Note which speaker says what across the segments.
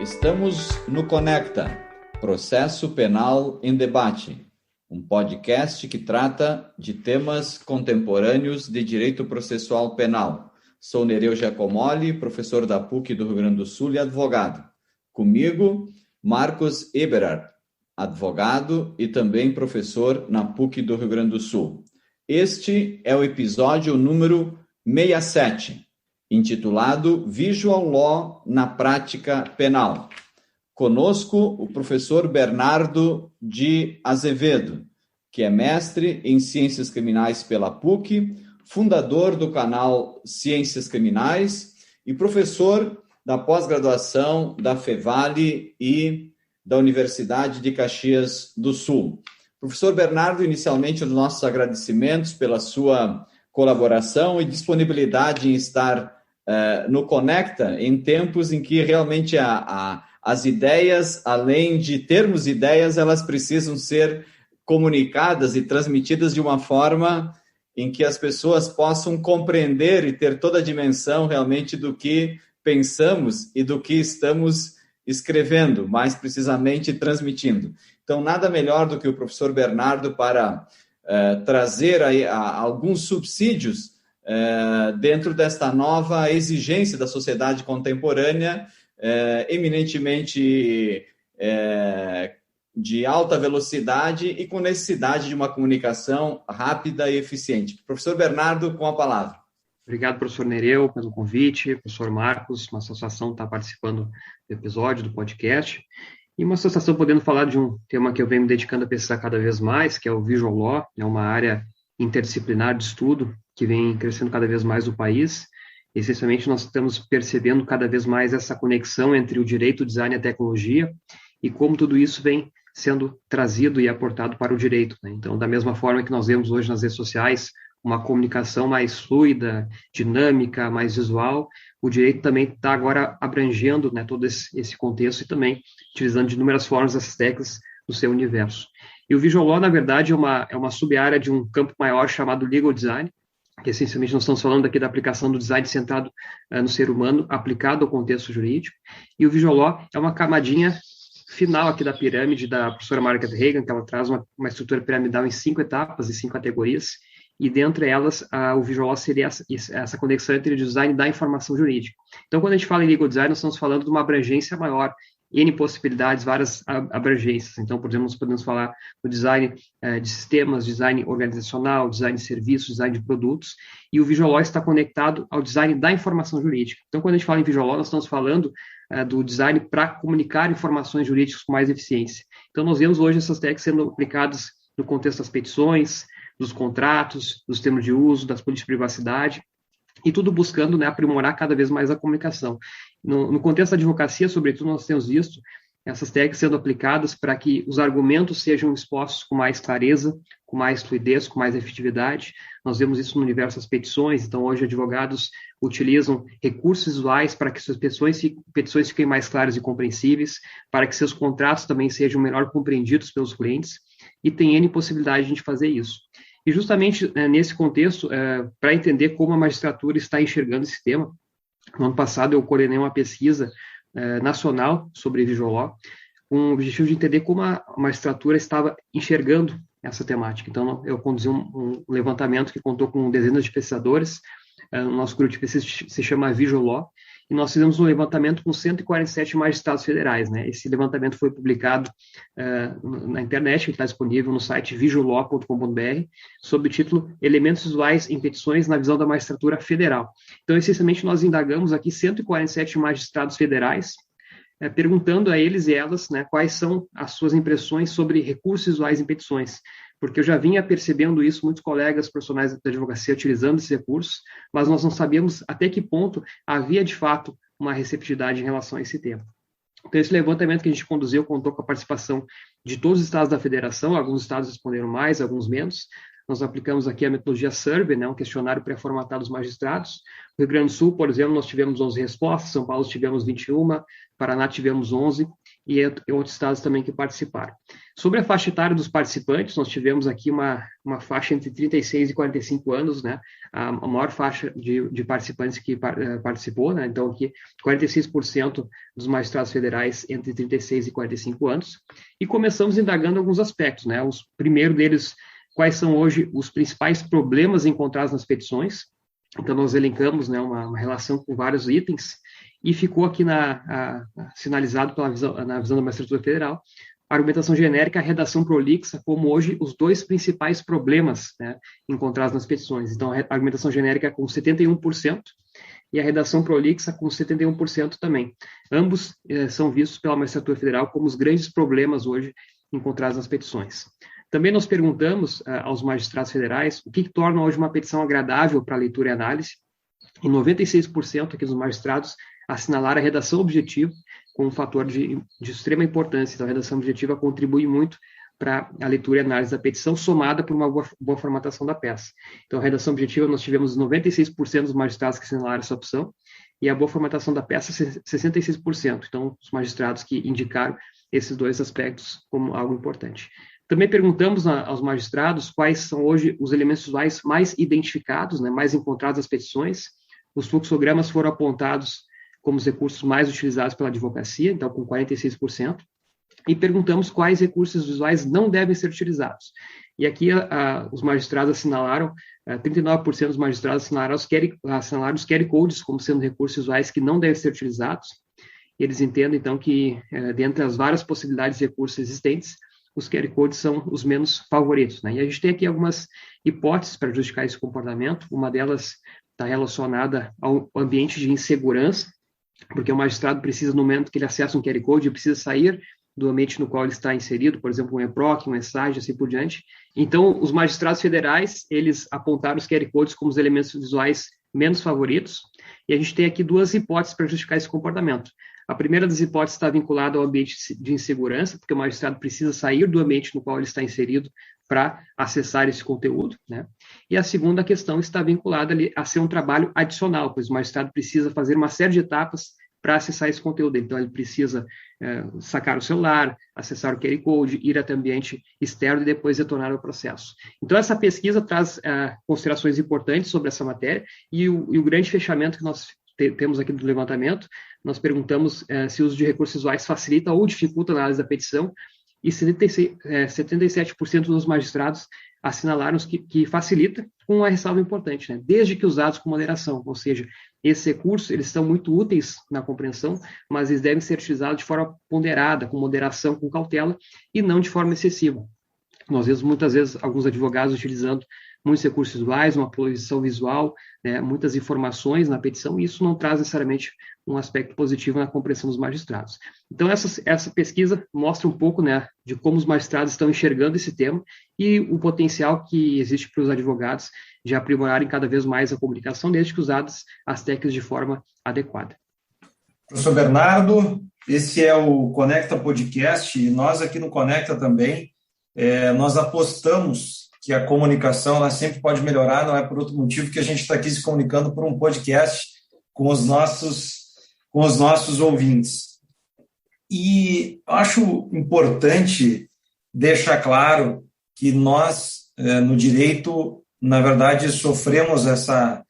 Speaker 1: Estamos no Conecta, Processo Penal em Debate, um podcast que trata de temas contemporâneos de direito processual penal. Sou Nereu Giacomoli, professor da PUC do Rio Grande do Sul e advogado. Comigo, Marcos Eberhard, advogado e também professor na PUC do Rio Grande do Sul. Este é o episódio número 67, intitulado Visual Law na Prática Penal. Conosco, o professor Bernardo de Azevedo, que é mestre em Ciências Criminais pela PUC, fundador do canal Ciências Criminais e professor da pós-graduação da Fevale e da Universidade de Caxias do Sul. Professor Bernardo, inicialmente os nossos agradecimentos pela sua colaboração e disponibilidade em estar no Conecta em tempos em que realmente as ideias, além de termos ideias, elas precisam ser comunicadas e transmitidas de uma forma em que as pessoas possam compreender e ter toda a dimensão realmente do que pensamos e do que estamos escrevendo, mais precisamente transmitindo. Então, nada melhor do que o professor Bernardo para trazer aí, alguns subsídios dentro desta nova exigência da sociedade contemporânea, eminentemente de alta velocidade e com necessidade de uma comunicação rápida e eficiente. Professor Bernardo, com a palavra.
Speaker 2: Obrigado, professor Nereu, pelo convite. Professor Marcos, uma satisfação estar participando do episódio, do podcast. E uma satisfação podendo falar de um tema que eu venho me dedicando a pesquisar cada vez mais, que é o Visual Law. É uma área interdisciplinar de estudo que vem crescendo cada vez mais no país. Essencialmente, nós estamos percebendo cada vez mais essa conexão entre o direito, o design e a tecnologia e como tudo isso vem sendo trazido e aportado para o direito, né? Então, da mesma forma que nós vemos hoje nas redes sociais uma comunicação mais fluida, dinâmica, mais visual, o direito também está agora abrangendo, né, todo esse contexto e também utilizando de inúmeras formas essas técnicas no seu universo. E o Visual Law, na verdade, é uma sub-área de um campo maior chamado Legal Design, que essencialmente nós estamos falando aqui da aplicação do design centrado no ser humano, aplicado ao contexto jurídico, e o Visual Law é uma camadinha final aqui da pirâmide da professora Margaret Hagan, que ela traz uma estrutura piramidal em 5 etapas e 5 categorias, e dentre elas, o Visual Law seria essa conexão entre o design da informação jurídica. Então, quando a gente fala em Legal Design, nós estamos falando de uma abrangência maior, N possibilidades, várias abrangências. Então, por exemplo, nós podemos falar do design de sistemas, design organizacional, design de serviços, design de produtos, e o Visual Law está conectado ao design da informação jurídica. Então, quando a gente fala em Visual Law, nós estamos falando do design para comunicar informações jurídicas com mais eficiência. Então, nós vemos hoje essas técnicas sendo aplicadas no contexto das petições, dos contratos, dos termos de uso, das políticas de privacidade, e tudo buscando, né, aprimorar cada vez mais a comunicação. No contexto da advocacia, sobretudo, nós temos visto essas técnicas sendo aplicadas para que os argumentos sejam expostos com mais clareza, com mais fluidez, com mais efetividade. Nós vemos isso no universo das petições, então hoje advogados utilizam recursos visuais para que suas petições fiquem mais claras e compreensíveis, para que seus contratos também sejam melhor compreendidos pelos clientes, e tem N possibilidade de a gente fazer isso. E justamente nesse contexto, para entender como a magistratura está enxergando esse tema, no ano passado eu coordenei uma pesquisa nacional sobre Visual Law, com o objetivo de entender como a magistratura estava enxergando essa temática. Então, eu conduzi um levantamento que contou com dezenas de pesquisadores. O nosso grupo de pesquisa se chama Visual Law, e nós fizemos um levantamento com 147 magistrados federais, né? Esse levantamento foi publicado na internet, que está disponível no site visuallaw.com.br, sob o título Elementos Visuais em Petições na Visão da Magistratura Federal. Então, essencialmente, nós indagamos aqui 147 magistrados federais, perguntando a eles e elas, né, quais são as suas impressões sobre recursos visuais em petições, porque eu já vinha percebendo isso, muitos colegas profissionais da advocacia utilizando esses recursos, mas nós não sabíamos até que ponto havia, de fato, uma receptividade em relação a esse tema. Então, esse levantamento que a gente conduziu contou com a participação de todos os estados da federação, alguns estados responderam mais, alguns menos. Nós aplicamos aqui a metodologia Survey, né, um questionário pré-formatado dos magistrados. No Rio Grande do Sul, por exemplo, nós tivemos 11 respostas, São Paulo tivemos 21, Paraná tivemos 11, e outros estados também que participaram. Sobre a faixa etária dos participantes, nós tivemos aqui uma faixa entre 36 e 45 anos, né? A maior faixa de participantes que participou, né? Então, aqui, 46% dos magistrados federais entre 36 e 45 anos. E começamos indagando alguns aspectos, né? O primeiro deles, quais são hoje os principais problemas encontrados nas petições. Então, nós elencamos, né, uma relação com vários itens, e ficou aqui sinalizado na visão da magistratura federal, a argumentação genérica, a redação prolixa, como hoje os dois principais problemas, né, encontrados nas petições. Então, a argumentação genérica com 71% e a redação prolixa com 71% também. Ambos são vistos pela magistratura federal como os grandes problemas hoje encontrados nas petições. Também nós perguntamos aos magistrados federais o que torna hoje uma petição agradável para leitura e análise, e 96% aqui dos magistrados assinalaram a redação objetiva como um fator de extrema importância. Então, a redação objetiva contribui muito para a leitura e análise da petição, somada por uma boa formatação da peça. Então, a redação objetiva, nós tivemos 96% dos magistrados que assinalaram essa opção, e a boa formatação da peça, 66%. Então, os magistrados que indicaram esses dois aspectos como algo importante. Também perguntamos aos magistrados quais são hoje os elementos visuais mais identificados, né, mais encontrados nas petições. Os fluxogramas foram apontados como os recursos mais utilizados pela advocacia, então com 46%, e perguntamos quais recursos visuais não devem ser utilizados. E aqui os magistrados assinalaram, 39% dos magistrados assinalaram os QR codes como sendo recursos visuais que não devem ser utilizados. E eles entendem, então, que dentre as várias possibilidades de recursos existentes, os QR codes são os menos favoritos, né? E a gente tem aqui algumas hipóteses para justificar esse comportamento. Uma delas está relacionada ao ambiente de insegurança, porque o magistrado precisa, no momento que ele acessa um QR Code, ele precisa sair do ambiente no qual ele está inserido, por exemplo, um EPROC, um ESAG, assim por diante. Então, os magistrados federais, eles apontaram os QR Codes como os elementos visuais menos favoritos, e a gente tem aqui duas hipóteses para justificar esse comportamento. A primeira das hipóteses está vinculada ao ambiente de insegurança, porque o magistrado precisa sair do ambiente no qual ele está inserido para acessar esse conteúdo, né? E a segunda questão está vinculada ali a ser um trabalho adicional, pois o magistrado precisa fazer uma série de etapas para acessar esse conteúdo. Então, ele precisa sacar o celular, acessar o QR Code, ir até o ambiente externo e depois retornar ao processo. Então, essa pesquisa traz considerações importantes sobre essa matéria, e o grande fechamento que nós temos aqui do levantamento, nós perguntamos se o uso de recursos visuais facilita ou dificulta a análise da petição, e 77% dos magistrados assinalaram que facilita, com uma ressalva importante, né? Desde que usados com moderação, ou seja, esses recursos, eles são muito úteis na compreensão, mas eles devem ser utilizados de forma ponderada, com moderação, com cautela, e não de forma excessiva. Nós vemos muitas vezes alguns advogados utilizando muitos recursos visuais, uma poluição visual, né, muitas informações na petição, e isso não traz necessariamente um aspecto positivo na compreensão dos magistrados. Então, essa pesquisa mostra um pouco, né, de como os magistrados estão enxergando esse tema e o potencial que existe para os advogados de aprimorarem cada vez mais a comunicação, desde que usadas as técnicas de forma adequada.
Speaker 3: Professor Bernardo, esse é o Conecta Podcast, e nós aqui no Conecta também, nós apostamos que a comunicação ela sempre pode melhorar, não é por outro motivo que a gente está aqui se comunicando por um podcast com os nossos ouvintes. E acho importante deixar claro que nós, no direito, na verdade, sofremos essa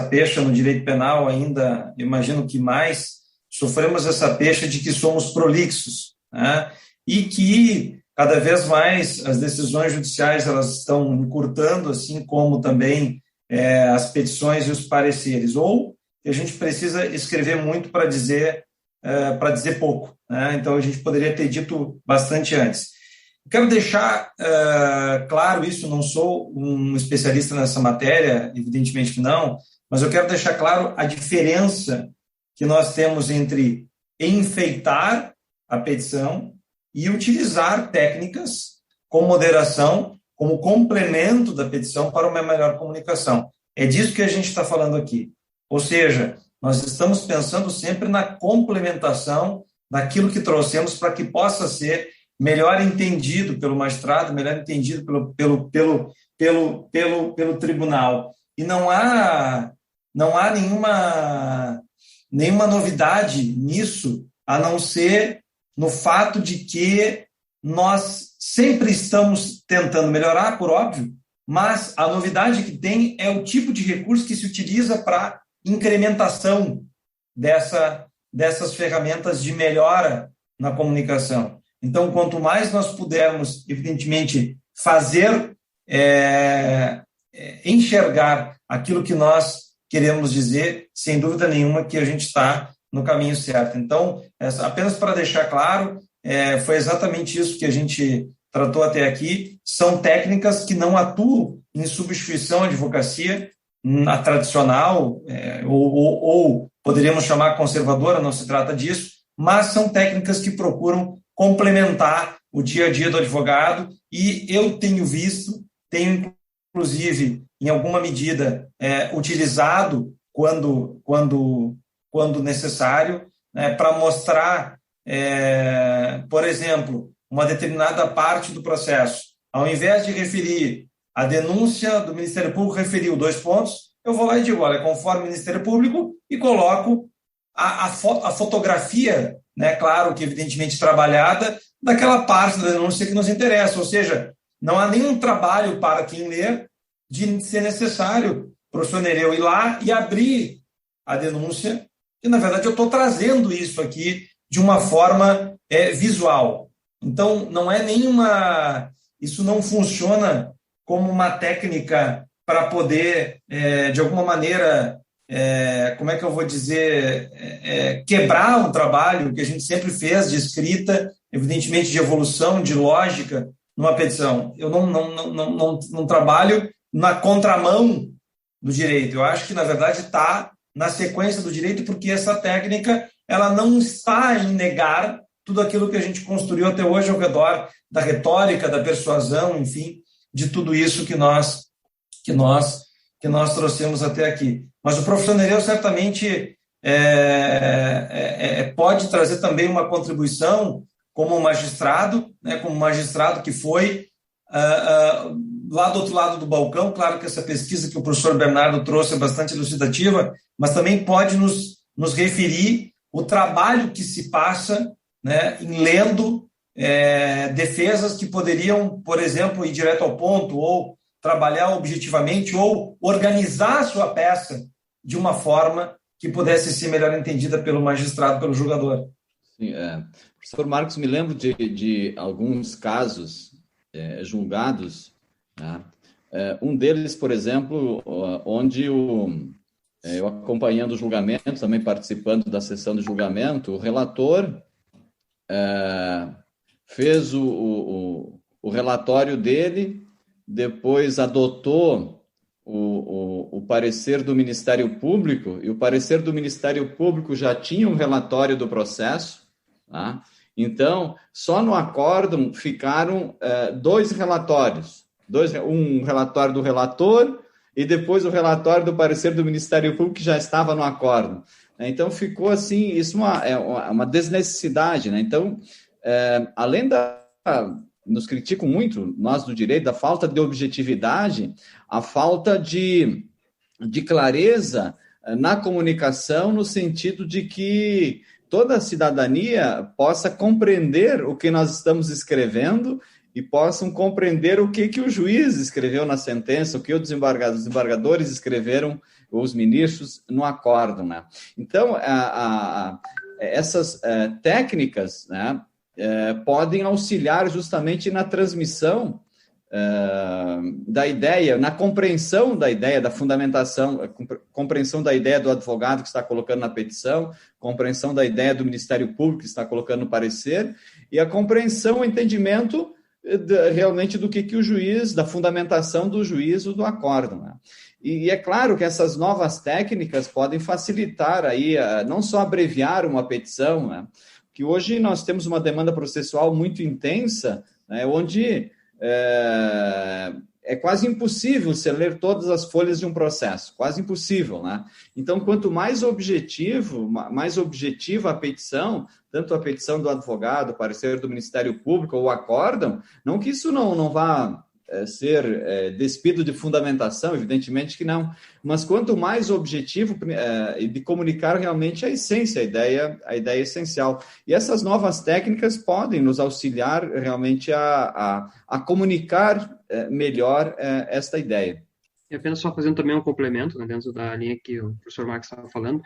Speaker 3: pecha no direito penal ainda, imagino que mais, sofremos essa pecha de que somos prolixos, né? E que cada vez mais as decisões judiciais elas estão encurtando, assim como também as petições e os pareceres, ou a gente precisa escrever muito para dizer pouco, né? Então a gente poderia ter dito bastante antes. Quero deixar claro isso, não sou um especialista nessa matéria, evidentemente que não, mas eu quero deixar claro a diferença que nós temos entre enfeitar a petição e utilizar técnicas com moderação como complemento da petição para uma melhor comunicação. É disso que a gente está falando aqui. Ou seja, nós estamos pensando sempre na complementação daquilo que trouxemos para que possa ser melhor entendido pelo magistrado, melhor entendido pelo tribunal. E não há nenhuma novidade nisso, a não ser no fato de que nós sempre estamos tentando melhorar, por óbvio, mas a novidade que tem é o tipo de recurso que se utiliza para incrementação dessas ferramentas de melhora na comunicação. Então, quanto mais nós pudermos, evidentemente, fazer, enxergar aquilo que nós queremos dizer, sem dúvida nenhuma que a gente está no caminho certo. Então, apenas para deixar claro, foi exatamente isso que a gente tratou até aqui. São técnicas que não atuam em substituição à advocacia na tradicional, ou poderíamos chamar conservadora, não se trata disso, mas são técnicas que procuram complementar o dia a dia do advogado, e eu tenho inclusive, em alguma medida, utilizado quando necessário, para mostrar, por exemplo, uma determinada parte do processo. Ao invés de referir a denúncia do Ministério Público, referiu 2 pontos, eu vou lá e digo, olha, conforme o Ministério Público, e coloco a fotografia, claro que evidentemente trabalhada, daquela parte da denúncia que nos interessa, ou seja, não há nenhum trabalho para quem ler de ser necessário para o professor Nereu ir lá e abrir a denúncia, e na verdade eu estou trazendo isso aqui de uma forma visual. Então, não é nenhuma... Isso não funciona como uma técnica para poder, de alguma maneira, como é que eu vou dizer, quebrar o trabalho que a gente sempre fez de escrita, evidentemente de evolução, de lógica, numa petição. Eu não trabalho na contramão do direito. Eu acho que, na verdade, está na sequência do direito, porque essa técnica ela não está em negar tudo aquilo que a gente construiu até hoje ao redor da retórica, da persuasão, enfim, de tudo isso que nós trouxemos até aqui. Mas o professor Nereu certamente pode trazer também uma contribuição como magistrado, como magistrado que foi lá do outro lado do balcão. Claro que essa pesquisa que o professor Bernardo trouxe é bastante elucidativa, mas também pode nos referir o trabalho que se passa, em lendo defesas que poderiam, por exemplo, ir direto ao ponto, ou trabalhar objetivamente, ou organizar a sua peça de uma forma que pudesse ser melhor entendida pelo magistrado, pelo julgador.
Speaker 1: Sim, professor Marcos, me lembro de alguns casos julgados, um deles, por exemplo, onde eu acompanhando o julgamento, também participando da sessão de julgamento, o relator fez o relatório dele, depois adotou o parecer do Ministério Público, e o parecer do Ministério Público já tinha um relatório do processo, tá? Então, só no acórdão ficaram 2 relatórios, um relatório do relator e depois o relatório do parecer do Ministério Público, que já estava no acórdão. Então, ficou assim, isso uma desnecessidade, né? Então, além nos criticam muito, nós do direito, da falta de objetividade, a falta de clareza na comunicação, no sentido de que toda a cidadania possa compreender o que nós estamos escrevendo e possam compreender o que o juiz escreveu na sentença, o que os desembargadores escreveram, os ministros, no acórdão, né? Então, essas técnicas, né, podem auxiliar justamente na transmissão da ideia, na compreensão da ideia, da fundamentação, compreensão da ideia do advogado que está colocando na petição, compreensão da ideia do Ministério Público que está colocando no parecer, e a compreensão, o entendimento realmente do que o juiz, da fundamentação do juízo do acórdão, né? E é claro que essas novas técnicas podem facilitar aí, não só abreviar uma petição, né? Que hoje nós temos uma demanda processual muito intensa, né, onde é quase impossível você ler todas as folhas de um processo, quase impossível, né? Então, quanto mais objetiva a petição, tanto a petição do advogado, o parecer do Ministério Público ou o acórdão, não que isso não vá ser despido de fundamentação, evidentemente que não, mas quanto mais objetivo de comunicar realmente a essência, a ideia essencial. E essas novas técnicas podem nos auxiliar realmente a comunicar melhor esta ideia.
Speaker 2: E apenas só fazendo também um complemento, né, dentro da linha que o professor Marcos estava falando,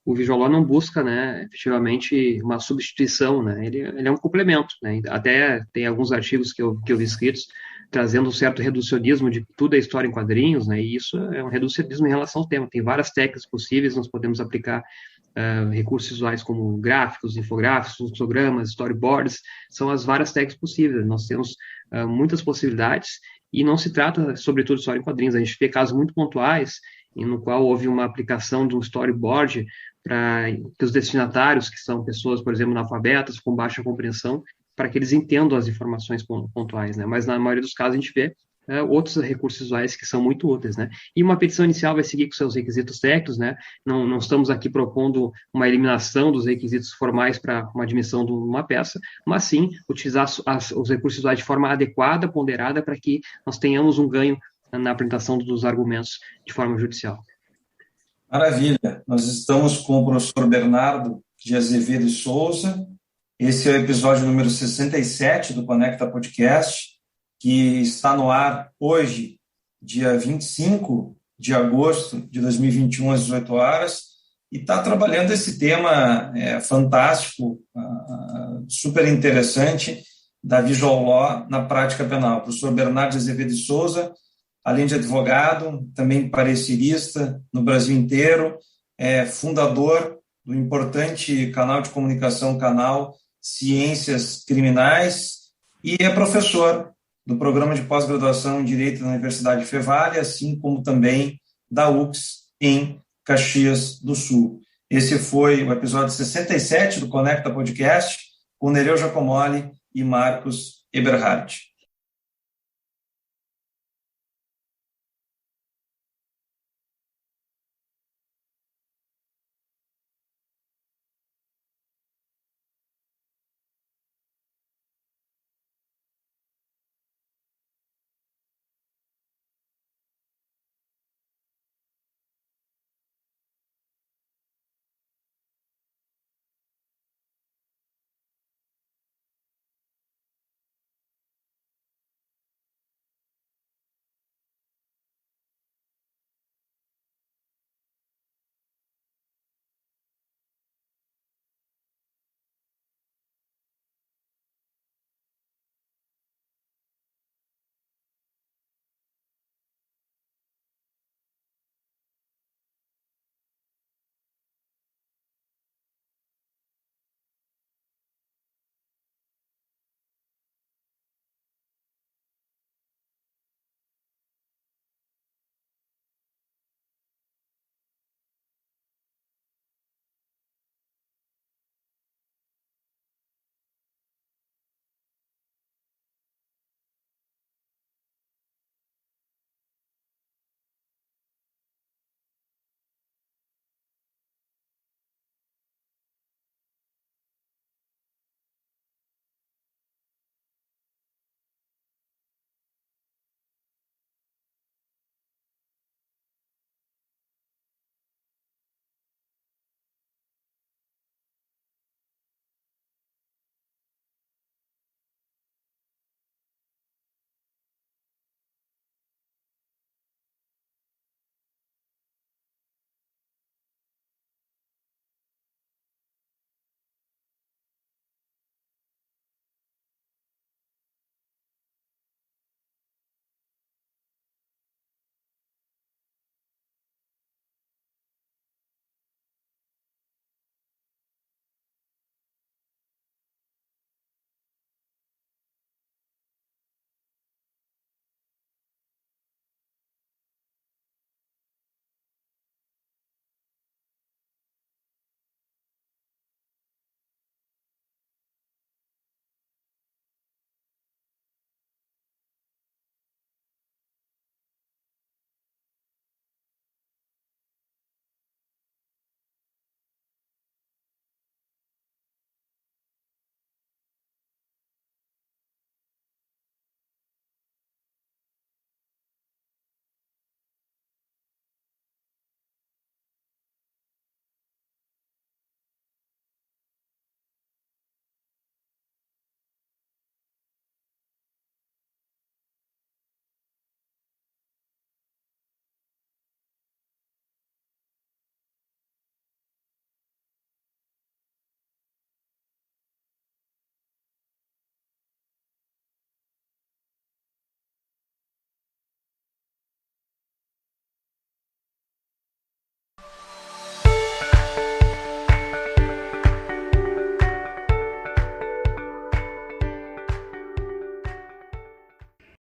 Speaker 2: o Visual Law não busca, né, efetivamente uma substituição, né, ele é um complemento, né, até tem alguns artigos que eu vi escritos trazendo um certo reducionismo de tudo é história em quadrinhos, né, e isso é um reducionismo em relação ao tema. Tem várias técnicas possíveis, nós podemos aplicar recursos visuais como gráficos, infográficos, fotogramas, storyboards, são as várias técnicas possíveis. Nós temos muitas possibilidades. E não se trata, sobretudo, de história em quadrinhos. A gente vê casos muito pontuais no qual houve uma aplicação de um storyboard para que os destinatários, que são pessoas, por exemplo, analfabetas, com baixa compreensão, para que eles entendam as informações pontuais, né? Mas na maioria dos casos a gente vê outros recursos visuais que são muito úteis, né? E uma petição inicial vai seguir com seus requisitos técnicos, né? Não estamos aqui propondo uma eliminação dos requisitos formais para uma admissão de uma peça, mas sim utilizar os recursos visuais de forma adequada, ponderada, para que nós tenhamos um ganho na apresentação dos argumentos de forma judicial.
Speaker 3: Maravilha. Nós estamos com o professor Bernardo de Azevedo e Souza. Esse é o episódio número 67 do Conecta Podcast, que está no ar hoje, dia 25 de agosto de 2021, às 18 horas, e está trabalhando esse tema fantástico, super interessante, da Visual Law na prática penal. O professor Bernardo de Azevedo e Souza, além de advogado, também parecerista no Brasil inteiro, é fundador do importante canal de comunicação, canal Ciências Criminais, e é professor do Programa de Pós-Graduação em Direito da Universidade Fevale, assim como também da UX em Caxias do Sul. Esse foi o episódio 67 do Conecta Podcast, com Nereu Giacomoli e Marcos Eberhardt.